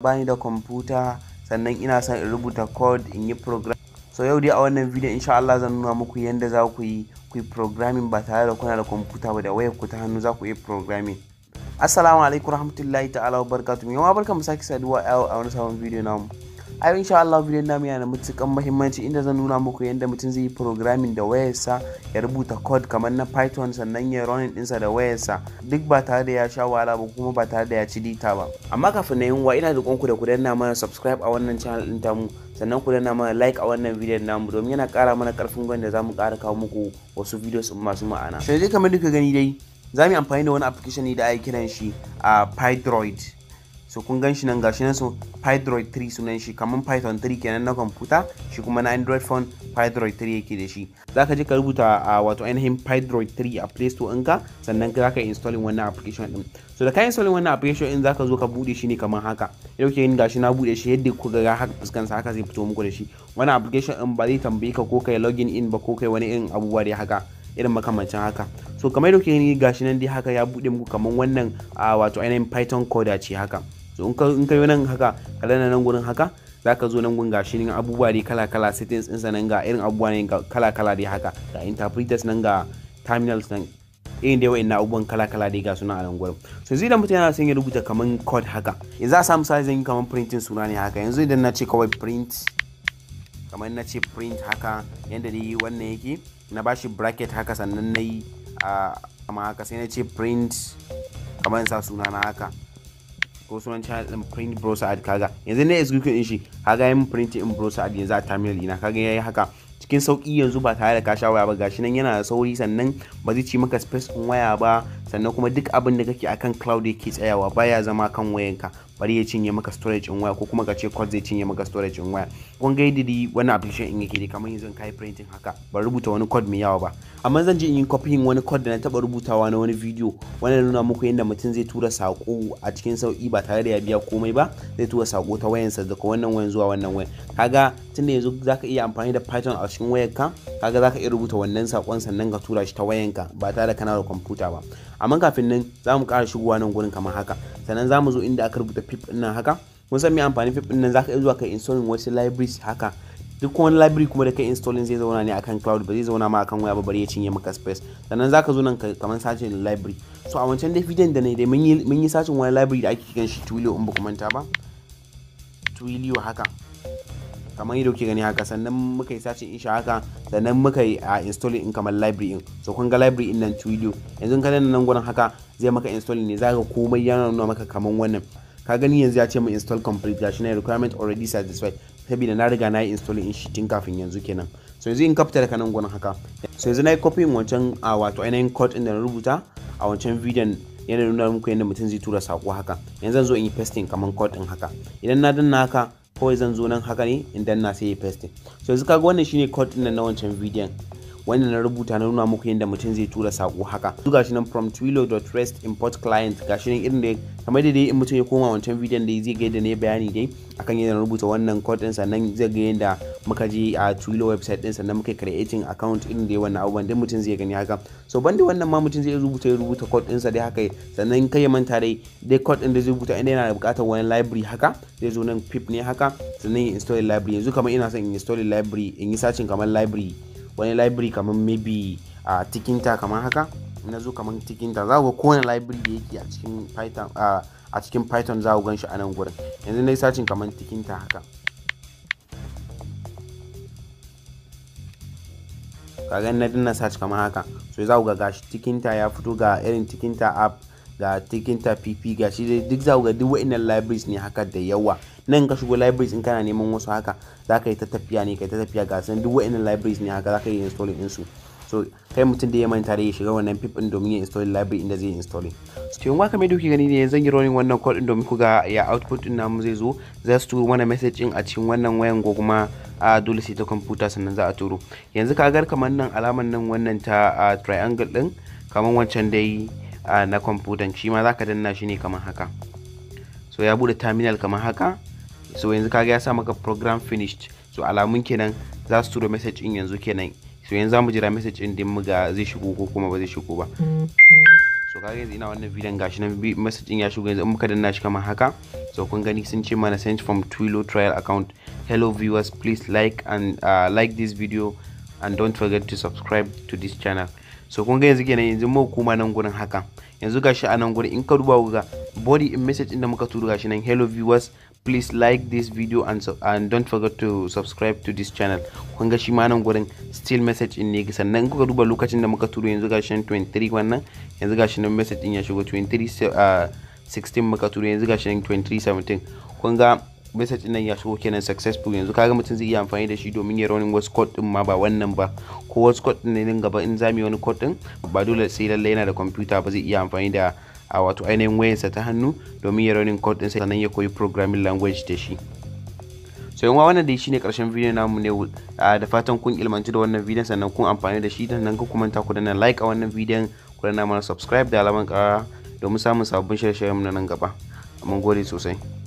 bani da kwamfuta sannan ina son in rubuta code in yi program. So yau dai a wannan video insha Allah zan nuna muku yanda za ku yi programming ba tare da kuna da kwamfuta ba, da wayar ku ta hannu za ku yi programming. Assalamu alaikum warahmatullahi ta'ala wabarakatuh. Yau barkan mu sake saduwa a wani sabon video namu. A yau insha Allah video namu yana da matuƙar muhimmanci inda zan nuna muku yanda mutum zai yi programming da wayarsa, ya rubuta code kamar na Python sannan ya running ɗinsa da wayarsa duk ba tare da ya sha wahala ba kuma ba tare da ya ci data ba. Amma kafin na yin ina da ku da ku danna mana subscribe a wannan channel ɗin tamu, sannan ku danna mana like a wannan video namu domin yana ƙara mana ƙarfin gwiwa da zamu ƙara kawo muku wasu videos masu ma'ana. Sai dai kamar duka gani dai za mu yi amfani da wani application ne da ake kiran shi a Pydroid. So kun gan shi nan gashi nan, so Pydroid 3 sunan shi, kaman Python 3 kenan na kwamfuta, shi kuma na Android phone Pydroid 3 yake da shi. Zaka je ka rubuta wato ainihin Pydroid 3 a Play Store ɗinka, sannan za ka installing wannan application din. So da ka installing wannan application din zaka zo ka bude shi ne kaman haka. Yau ke yin gashi na bude shi yadda ku ga haka fuskansa haka zai fito muku da shi. Wannan application din ba zai tambaye ka ko kai login in ba ko kai wani irin abubuwa dai haka irin makamancin haka. So kamar yadda kuke gashi nan dai haka ya bude muku kaman wannan wato ainihin Python coda ce haka. So in ka yi nan haka ka dana nan gurin haka, zaka zo nan gurin gashi nan abubuwa dai kala-kala, settings ɗinsa nan ga irin abubuwa ne kala-kala dai haka, ga interpreters nan, ga terminals nan, irin dai wa'annan abubuwan kala-kala dai ga suna a nan gurin. So yanzu idan mutum yana son ya rubuta kaman code haka, yanzu a samu misali zan yi kaman printing suna ne haka. Yanzu idan na ce kawai print, kamar na ce print haka yanda dai wannan yake, na bashi bracket haka sannan na yi kama haka, sai na ce print kamar sa suna na haka ko sunan channel din print browser ad. Kaga yanzu ne execute din shi, kaga yin print in browser ad yanzu a terminal ina, kaga yayi haka cikin sauki yanzu ba tare da ka sha waya ba. Gashi nan yana da sauri, sannan ba zai ci maka space din waya ba, sannan kuma duk abin da kake akan cloud yake tsayawa, baya zama kan wayanka bari ya cinye maka storage in waya, ko kuma ka ce code zai cinye maka storage in waya. Kun ga yadda wannan application in yake dai kamar yanzu kai printing haka, ba rubuta wani code mai yawa ba, amma zan je in yi copying wani code da na taba rubutawa na wani video wanda nuna muku yadda mutum zai tura sako a cikin sauki ba tare da ya biya komai ba. Zai tura sako ta wayansa daga wannan wayan zuwa wannan wayan. Kaga tunda yanzu zaka iya amfani da Python a cikin wayarka, kaga zaka iya rubuta wannan sakon sannan ka tura shi ta wayanka ba tare da kana da kwamfuta ba. Amma kafin nan za mu ƙara shigowa nan gurin kamar haka, sannan za mu zo inda aka rubuta pip ɗin nan haka. Mun san me amfani pip ɗin nan, zaka iya zuwa ka installing wasu libraries haka. Duk wani library kuma da kai installing zai zauna ne akan cloud, ba zai zauna ma akan waya ba bari ya cinye maka space. Sannan zaka zo nan kamar sacin library. So a wancan dai video da ne dai mun yi sacin wani library da ake kiran shi Twilio in ba ku manta ba. Twilio haka kamar yadda kuke gani haka, sannan muka yi sacin in shi haka, sannan muka yi installing in kamar library in. So kun ga library in nan Twilio, yanzu ka danna nan gurin haka zai maka installing ne, zaka komai yana nuna maka kamar wannan. Ka gani yanzu ya ce mu install complete, gashi na requirement already satisfied, saboda na riga na yi installing in shi tun kafin yanzu kenan. So yanzu in ka fita daga nan gurin haka, so yanzu na yi copying wancan wato ainihin code din da na rubuta a wancan bidiyon, yana nuna muku yadda mutum zai tura sako haka. Yanzu zan zo in yi pasting kamar code din haka. Idan na danna haka kawai zan zo nan haka ne in danna sai yi pasting. So yanzu kaga wannan shine code din na wancan bidiyon wanda na rubuta na nuna muku yadda mutum zai tura sako haka. Duk gashi nan from twilio.rest import client, gashi nan irin da kamar da dai in mutum ya koma wancan bidiyon da zai ga yadda ne bayani dai akan yadda na rubuta wannan code din, sannan zai ga yadda muka je a Twilio website din, sannan muka creating account irin da wannan abubuwan dai mutum zai gani haka. So banda wannan ma mutum zai rubuta code din sa dai haka, sannan kai ya manta dai code din da zai rubuta inda yana da buƙatar wani library haka, zai zo nan pip ne haka, sannan ya install library. Yanzu kamar ina son in install library, in yi searching kamar library, wani library kamar maybe tikinta kamar haka. Na zo kamar tikinta, za ku ga kowane library da yake a cikin Python a cikin Python za ku gan shi a nan gurin. Yanzu na yi searching kamar tikinta haka, kaga na dinna search kamar haka. So za ku ga gashi tikinta ya fito, ga irin tikinta app, ga tikinta pp, gashi dai duk za ku ga duk wa'annan libraries ne haka da yawa. Nan ka shigo libraries in kana neman wasu haka, za ka yi ta tafiya ne, kai ta tafiya, ga san duk wa'annan libraries ne haka za ka yi installing din su. So kai mutum da ya manta da ya shiga wannan pip din domin ya install library inda zai installing. So yanzu kamar yadda kuke gani ne, zan yi running wannan code din domin ku ga ya output din namu zai zo. Za su turo mana message din a cikin wannan wayan ko kuma dole sai ta computer sannan za a turo. Yanzu ka ga kamar nan alamar nan wannan ta triangle din kamar wancan dai na computer, shi ma zaka danna shi ne kamar haka. So ya bude terminal kamar haka. So yanzu kaga ya sa maka program finished. So alamun kenan za su turo message din yanzu kenan. So yanzu za mu jira message din mu ga zai shigo ko kuma ba zai shigo ba. So kaga yanzu ina wannan bidiyon gashi nan message din ya shigo, yanzu in muka danna shi kamar haka, So kun gani sun ce mana sent from Twilo trial account. Hello viewers, please like and like this video and don't forget to subscribe to this channel. So kun ga yanzu kenan yanzu mu kuma nan gurin haka. Yanzu gashi a nan gurin in ka duba ga body in message din da muka turo gashi nan, hello viewers, please like this video and don't forget to subscribe to this channel. Kun ga shi ma nan gurin still message in ne, sannan in kuka duba lokacin da muka turo yanzu gashi nan 23 wannan, yanzu gashi nan message din ya shigo 23:16 muka turo, yanzu gashi nan 23:17. kun ga message din nan ya shigo kenan successful. Yanzu kaga mutum zai iya amfani da shi domin ya running wasu code din ma ba wannan ba, ko wasu code din ne din gaba in zamu yi wani code din ba dole sai lalle yana da computer ba, zai iya amfani da wato ainihin wayarsa ta hannu domin ya running code din sannan ya koyi programming language da shi. So yan wannan dai shine karshen video namu ne, da fatan kun ilmanci da wannan video sannan kun amfani da shi, dan nan ku manta ku danna like a wannan video, ku danna mana subscribe da alamar qararrawa domin samun sabbin shirye-shiryen mu nan gaba. Mun gode sosai.